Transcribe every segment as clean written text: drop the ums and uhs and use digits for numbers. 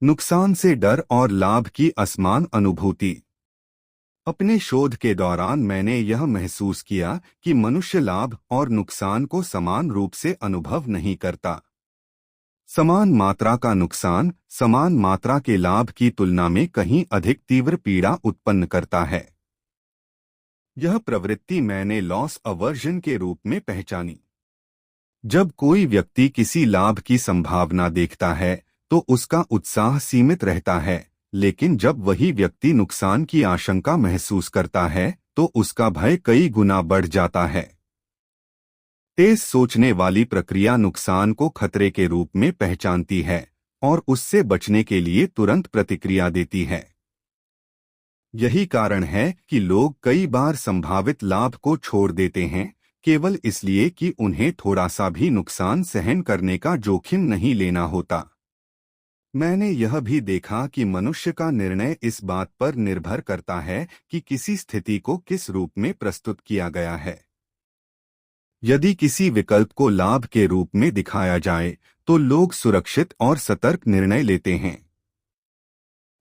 नुकसान से डर और लाभ की असमान अनुभूति। अपने शोध के दौरान मैंने यह महसूस किया कि मनुष्य लाभ और नुकसान को समान रूप से अनुभव नहीं करता। समान मात्रा का नुकसान समान मात्रा के लाभ की तुलना में कहीं अधिक तीव्र पीड़ा उत्पन्न करता है। यह प्रवृत्ति मैंने लॉस अवर्जन के रूप में पहचानी। जब कोई व्यक्ति किसी लाभ की संभावना देखता है तो उसका उत्साह सीमित रहता है, लेकिन जब वही व्यक्ति नुकसान की आशंका महसूस करता है तो उसका भय कई गुना बढ़ जाता है। तेज सोचने वाली प्रक्रिया नुकसान को खतरे के रूप में पहचानती है और उससे बचने के लिए तुरंत प्रतिक्रिया देती है। यही कारण है कि लोग कई बार संभावित लाभ को छोड़ देते हैं, केवल इसलिए कि उन्हें थोड़ा सा भी नुकसान सहन करने का जोखिम नहीं लेना होता। मैंने यह भी देखा कि मनुष्य का निर्णय इस बात पर निर्भर करता है कि किसी स्थिति को किस रूप में प्रस्तुत किया गया है। यदि किसी विकल्प को लाभ के रूप में दिखाया जाए तो लोग सुरक्षित और सतर्क निर्णय लेते हैं,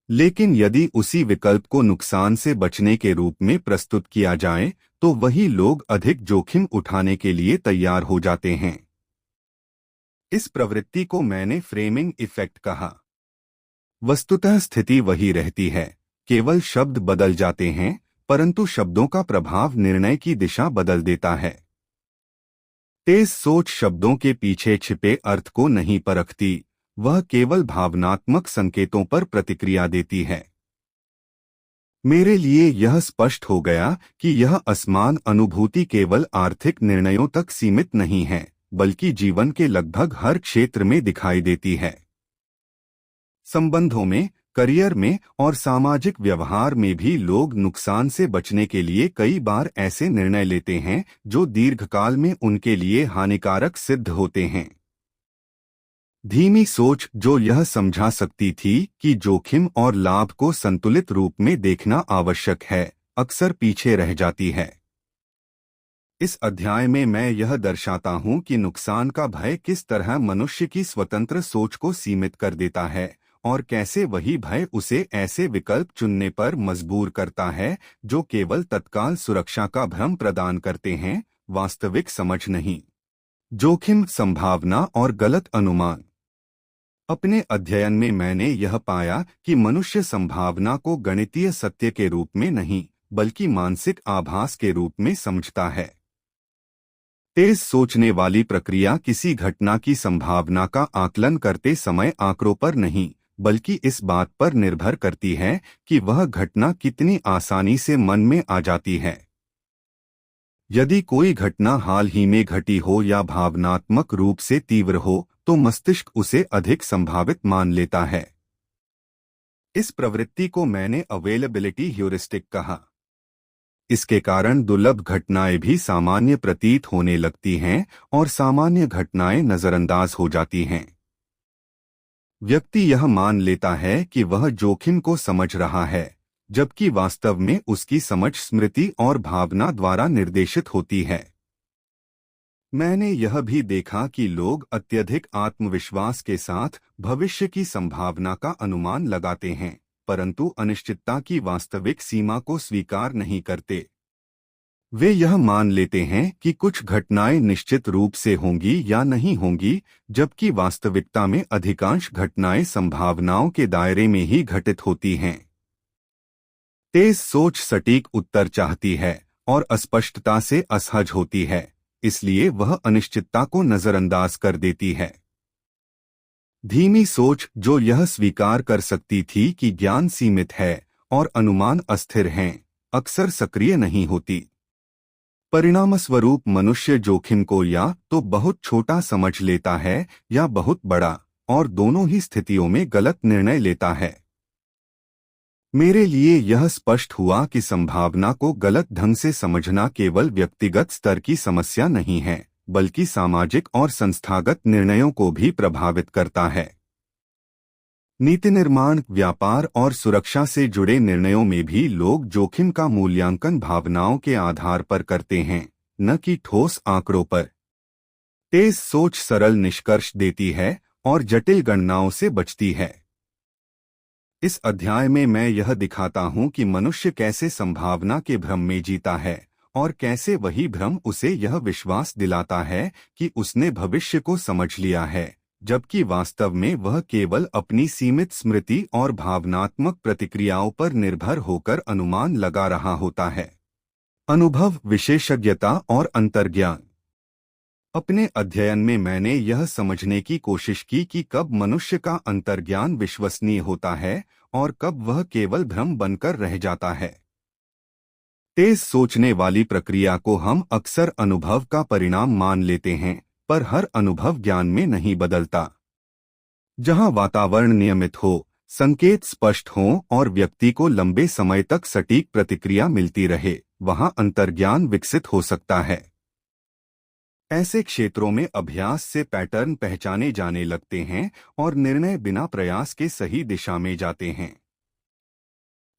लेकिन यदि उसी विकल्प को नुकसान से बचने के रूप में प्रस्तुत किया जाए तो वही लोग अधिक जोखिम उठाने के लिए तैयार हो जाते हैं। इस प्रवृत्ति को मैंने फ्रेमिंग इफेक्ट कहा। वस्तुतः स्थिति वही रहती है, केवल शब्द बदल जाते हैं, परंतु शब्दों का प्रभाव निर्णय की दिशा बदल देता है। तेज सोच शब्दों के पीछे छिपे अर्थ को नहीं परखती, वह केवल भावनात्मक संकेतों पर प्रतिक्रिया देती है। मेरे लिए यह स्पष्ट हो गया कि यह असमान अनुभूति केवल आर्थिक निर्णयों तक सीमित नहीं है, बल्कि जीवन के लगभग हर क्षेत्र में दिखाई देती है। संबंधों में, करियर में और सामाजिक व्यवहार में भी लोग नुकसान से बचने के लिए कई बार ऐसे निर्णय लेते हैं जो दीर्घकाल में उनके लिए हानिकारक सिद्ध होते हैं। धीमी सोच जो यह समझा सकती थी कि जोखिम और लाभ को संतुलित रूप में देखना आवश्यक है, अक्सर पीछे रह जाती है। इस अध्याय में मैं यह दर्शाता हूं कि नुकसान का भय किस तरह मनुष्य की स्वतंत्र सोच को सीमित कर देता है और कैसे वही भय उसे ऐसे विकल्प चुनने पर मजबूर करता है जो केवल तत्काल सुरक्षा का भ्रम प्रदान करते हैं, वास्तविक समझ नहीं। जोखिम, संभावना और गलत अनुमान। अपने अध्ययन में मैंने यह पाया कि मनुष्य संभावना को गणितीय सत्य के रूप में नहीं, बल्कि मानसिक आभास के रूप में समझता है। तेज सोचने वाली प्रक्रिया किसी घटना की संभावना का आकलन करते समय आंकड़ों पर नहीं, बल्कि इस बात पर निर्भर करती है कि वह घटना कितनी आसानी से मन में आ जाती है। यदि कोई घटना हाल ही में घटी हो या भावनात्मक रूप से तीव्र हो तो मस्तिष्क उसे अधिक संभावित मान लेता है। इस प्रवृत्ति को मैंने अवेलेबिलिटी ह्यूरिस्टिक कहा। इसके कारण दुर्लभ घटनाएं भी सामान्य प्रतीत होने लगती हैं और सामान्य घटनाएं नजरअंदाज हो जाती हैं। व्यक्ति यह मान लेता है कि वह जोखिम को समझ रहा है, जबकि वास्तव में उसकी समझ स्मृति और भावना द्वारा निर्देशित होती है। मैंने यह भी देखा कि लोग अत्यधिक आत्मविश्वास के साथ भविष्य की संभावना का अनुमान लगाते हैं, परंतु अनिश्चितता की वास्तविक सीमा को स्वीकार नहीं करते। वे यह मान लेते हैं कि कुछ घटनाएं निश्चित रूप से होंगी या नहीं होंगी, जबकि वास्तविकता में अधिकांश घटनाएं संभावनाओं के दायरे में ही घटित होती हैं। तेज सोच सटीक उत्तर चाहती है और अस्पष्टता से असहज होती है, इसलिए वह अनिश्चितता को नजरअंदाज कर देती है। धीमी सोच जो यह स्वीकार कर सकती थी कि ज्ञान सीमित है और अनुमान अस्थिर हैं, अक्सर सक्रिय नहीं होती। परिणामस्वरूप मनुष्य जोखिम को या तो बहुत छोटा समझ लेता है या बहुत बड़ा, और दोनों ही स्थितियों में गलत निर्णय लेता है। मेरे लिए यह स्पष्ट हुआ कि संभावना को गलत ढंग से समझना केवल व्यक्तिगत स्तर की समस्या नहीं है, बल्कि सामाजिक और संस्थागत निर्णयों को भी प्रभावित करता है। नीति निर्माण, व्यापार और सुरक्षा से जुड़े निर्णयों में भी लोग जोखिम का मूल्यांकन भावनाओं के आधार पर करते हैं, न कि ठोस आंकड़ों पर। तेज सोच सरल निष्कर्ष देती है और जटिल गणनाओं से बचती है। इस अध्याय में मैं यह दिखाता हूँ कि मनुष्य कैसे संभावना के भ्रम में जीता है और कैसे वही भ्रम उसे यह विश्वास दिलाता है कि उसने भविष्य को समझ लिया है, जबकि वास्तव में वह केवल अपनी सीमित स्मृति और भावनात्मक प्रतिक्रियाओं पर निर्भर होकर अनुमान लगा रहा होता है। अनुभव, विशेषज्ञता और अंतर्ज्ञान। अपने अध्ययन में मैंने यह समझने की कोशिश की कि कब मनुष्य का अंतर्ज्ञान विश्वसनीय होता है और कब वह केवल भ्रम बनकर रह जाता है। तेज सोचने वाली प्रक्रिया को हम अक्सर अनुभव का परिणाम मान लेते हैं, पर हर अनुभव ज्ञान में नहीं बदलता। जहां वातावरण नियमित हो, संकेत स्पष्ट हों और व्यक्ति को लंबे समय तक सटीक प्रतिक्रिया मिलती रहे, वहां अंतर्ज्ञान विकसित हो सकता है। ऐसे क्षेत्रों में अभ्यास से पैटर्न पहचाने जाने लगते हैं और निर्णय बिना प्रयास के सही दिशा में जाते हैं।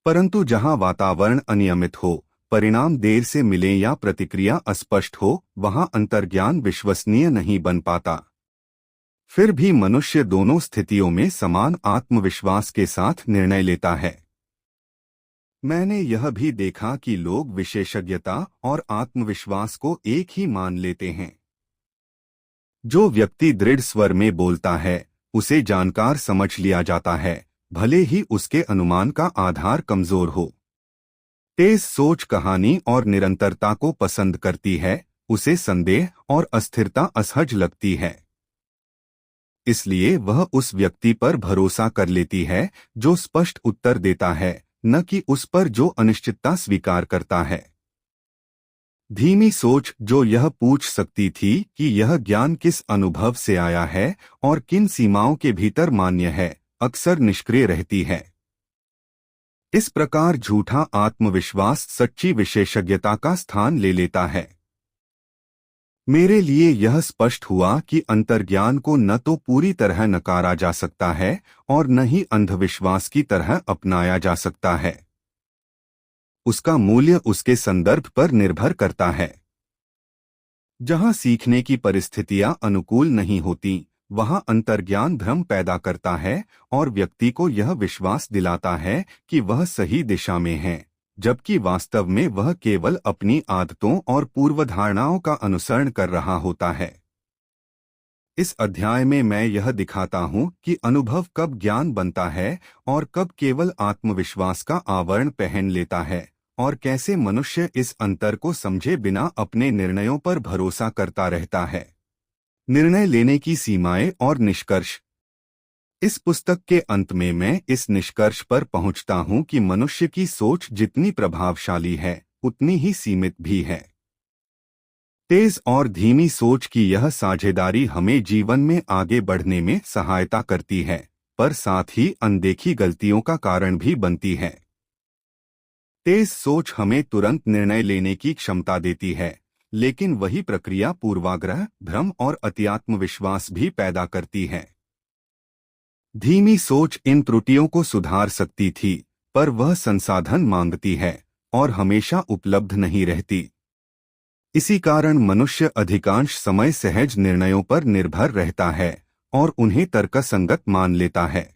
परंतु जहां वातावरण अनियमित हो, परिणाम देर से मिले या प्रतिक्रिया अस्पष्ट हो, वहां अंतर्ज्ञान विश्वसनीय नहीं बन पाता। फिर भी मनुष्य दोनों स्थितियों में समान आत्मविश्वास के साथ निर्णय लेता है। मैंने यह भी देखा कि लोग विशेषज्ञता और आत्मविश्वास को एक ही मान लेते हैं। जो व्यक्ति दृढ़ स्वर में बोलता है, उसे जानकार समझ लिया जाता है, भले ही उसके अनुमान का आधार कमजोर हो। तेज सोच कहानी और निरंतरता को पसंद करती है, उसे संदेह और अस्थिरता असहज लगती है। इसलिए वह उस व्यक्ति पर भरोसा कर लेती है जो स्पष्ट उत्तर देता है, न कि उस पर जो अनिश्चितता स्वीकार करता है। धीमी सोच, जो यह पूछ सकती थी कि यह ज्ञान किस अनुभव से आया है और किन सीमाओं के भीतर मान्य है, अक्सर निष्क्रिय रहती है। इस प्रकार झूठा आत्मविश्वास सच्ची विशेषज्ञता का स्थान ले लेता है। मेरे लिए यह स्पष्ट हुआ कि अंतर्ज्ञान को न तो पूरी तरह नकारा जा सकता है और न ही अंधविश्वास की तरह अपनाया जा सकता है। उसका मूल्य उसके संदर्भ पर निर्भर करता है। जहां सीखने की परिस्थितियां अनुकूल नहीं होती, वहां अंतर्ज्ञान भ्रम पैदा करता है और व्यक्ति को यह विश्वास दिलाता है कि वह सही दिशा में है, जबकि वास्तव में वह केवल अपनी आदतों और पूर्वधारणाओं का अनुसरण कर रहा होता है। इस अध्याय में मैं यह दिखाता हूं कि अनुभव कब ज्ञान बनता है और कब केवल आत्मविश्वास का आवरण पहन लेता है, और कैसे मनुष्य इस अंतर को समझे बिना अपने निर्णयों पर भरोसा करता रहता है। निर्णय लेने की सीमाएं और निष्कर्ष। इस पुस्तक के अंत में मैं इस निष्कर्ष पर पहुंचता हूं कि मनुष्य की सोच जितनी प्रभावशाली है, उतनी ही सीमित भी है। तेज और धीमी सोच की यह साझेदारी हमें जीवन में आगे बढ़ने में सहायता करती है, पर साथ ही अनदेखी गलतियों का कारण भी बनती है। तेज सोच हमें तुरंत निर्णय लेने की क्षमता देती है, लेकिन वही प्रक्रिया पूर्वाग्रह, भ्रम और अतिआत्मविश्वास भी पैदा करती है। धीमी सोच इन त्रुटियों को सुधार सकती थी, पर वह संसाधन मांगती है और हमेशा उपलब्ध नहीं रहती। इसी कारण मनुष्य अधिकांश समय सहज निर्णयों पर निर्भर रहता है और उन्हें तर्कसंगत मान लेता है।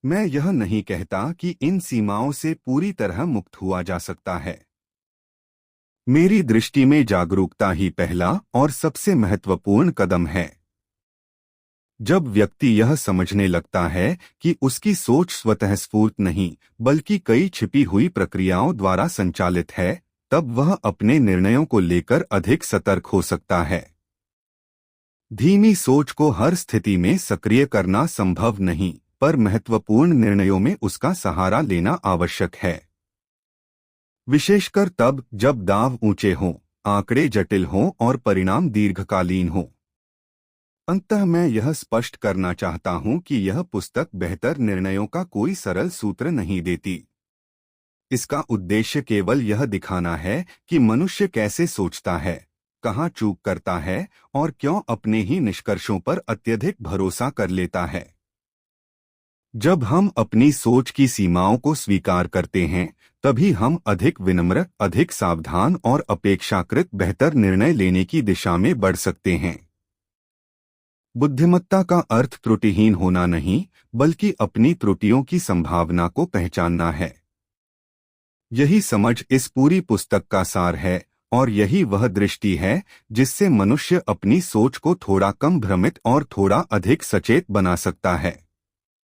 मैं यह नहीं कहता कि इन सीमाओं से पूरी तरह मुक्त हुआ जा सकता है। मेरी दृष्टि में जागरूकता ही पहला और सबसे महत्वपूर्ण कदम है। जब व्यक्ति यह समझने लगता है कि उसकी सोच स्वतःस्फूर्त नहीं, बल्कि कई छिपी हुई प्रक्रियाओं द्वारा संचालित है, तब वह अपने निर्णयों को लेकर अधिक सतर्क हो सकता है। धीमी सोच को हर स्थिति में सक्रिय करना संभव नहीं, पर महत्वपूर्ण निर्णयों में उसका सहारा लेना आवश्यक है। विशेषकर तब जब दांव ऊंचे हों, आंकड़े जटिल हों और परिणाम दीर्घकालीन हों। अंततः मैं यह स्पष्ट करना चाहता हूं कि यह पुस्तक बेहतर निर्णयों का कोई सरल सूत्र नहीं देती। इसका उद्देश्य केवल यह दिखाना है कि मनुष्य कैसे सोचता है, कहां चूक करता है और क्यों अपने ही निष्कर्षों पर अत्यधिक भरोसा कर लेता है। जब हम अपनी सोच की सीमाओं को स्वीकार करते हैं, तभी हम अधिक विनम्र, अधिक सावधान और अपेक्षाकृत बेहतर निर्णय लेने की दिशा में बढ़ सकते हैं। बुद्धिमत्ता का अर्थ त्रुटिहीन होना नहीं, बल्कि अपनी त्रुटियों की संभावना को पहचानना है। यही समझ इस पूरी पुस्तक का सार है, और यही वह दृष्टि है जिससे मनुष्य अपनी सोच को थोड़ा कम भ्रमित और थोड़ा अधिक सचेत बना सकता है।